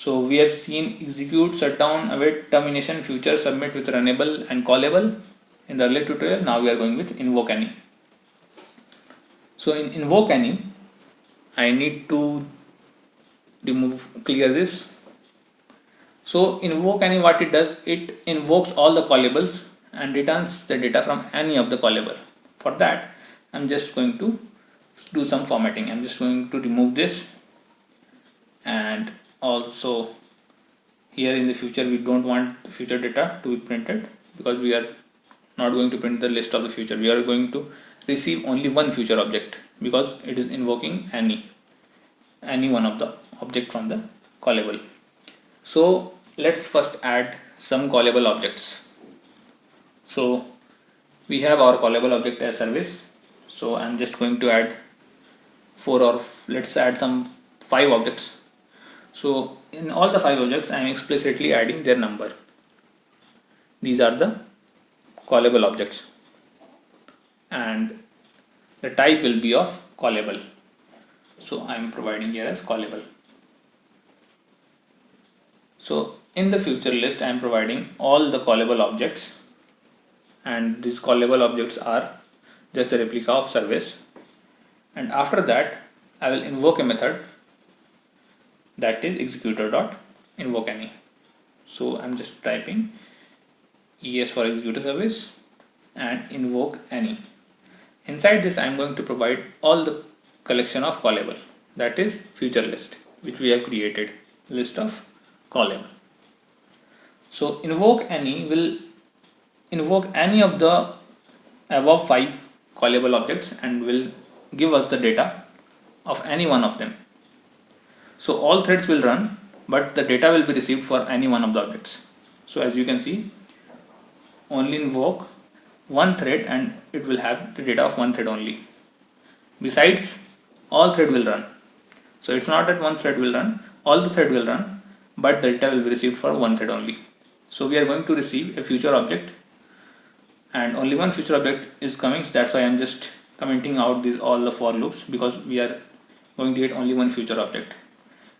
So we have seen execute, shutdown, await termination, future, submit with runnable and callable in the earlier tutorial. Now we are going with invoke any. So in invoke any, I need to clear this. So invoke any, what it does, it invokes all the callables and returns the data from any of the callable. For that, I'm just going to do some formatting. I'm just going to remove this, and also here in the future we don't want future data to be printed because we are not going to print the list of the future. We are going to receive only one future object because it is invoking any one of the object from the callable. So let's first add some callable objects. So we have our callable object as service. So I'm just going to add let's add some 5 objects. So in all the 5 objects I am explicitly adding their number. These are the callable objects and the type will be of callable. So I am providing here as callable. So in the future list I am providing all the callable objects, and these callable objects are just a replica of service, and after that I will invoke a method that is executor.invoke any. So I'm just typing ES for executor service and invoke any. Inside this I am going to provide all the collection of callable, that is future list, which we have created, list of callable. So invoke any will invoke any of the above 5 callable objects and will give us the data of any one of them. So all threads will run, but the data will be received for any one of the objects. So as you can see, only invoke one thread and it will have the data of one thread only. Besides, all thread will run. So it's not that one thread will run, all the thread will run, but the data will be received for one thread only. So we are going to receive a future object and only one future object is coming. So that's why I'm just commenting out all the for loops, because we are going to get only one future object.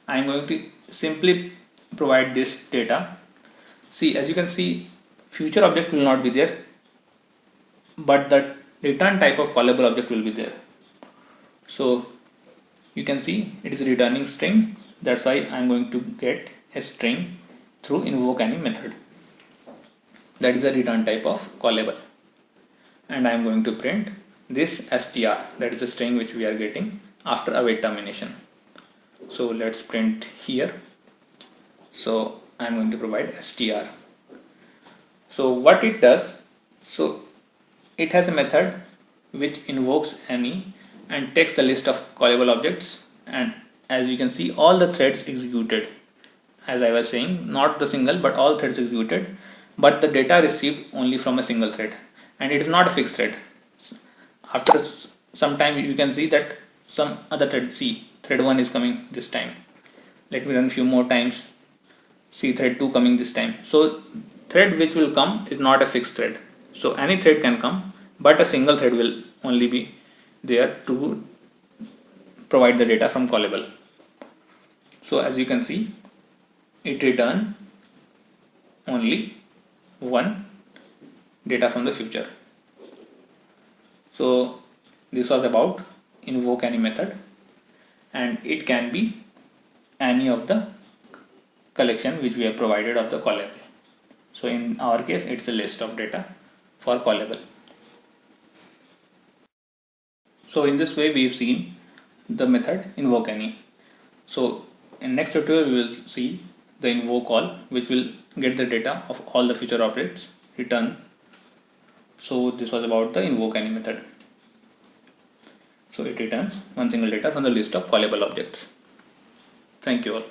I am going to simply provide this data. See, as you can see, future object will not be there, but the return type of callable object will be there. So you can see it is returning string. That's why I am going to get a string through invoke any method. That is a return type of callable, and I am going to print this str, that is a string which we are getting after await termination. So let's print here. So I am going to provide str. So what it does, so it has a method which invokes any and takes the list of callable objects, and as you can see, all the threads executed, as I was saying, not the single but all threads executed, but the data received only from a single thread, and it is not a fixed thread. After some time you can see that some other thread, see, thread 1 is coming this time. Let me run few more times. See, thread 2 coming this time. So thread which will come is not a fixed thread. So any thread can come, but a single thread will only be there to provide the data from callable. So as you can see, it return only one data from the future. So this was about invoke any method, and it can be any of the collection which we have provided of the callable. So in our case, it's a list of data for callable. So in this way we have seen the method invoke any. So in next tutorial we will see the invoke all, which will get the data of all the future objects return. So this was about the invoke any method. So it returns one single data from the list of callable objects. Thank you all.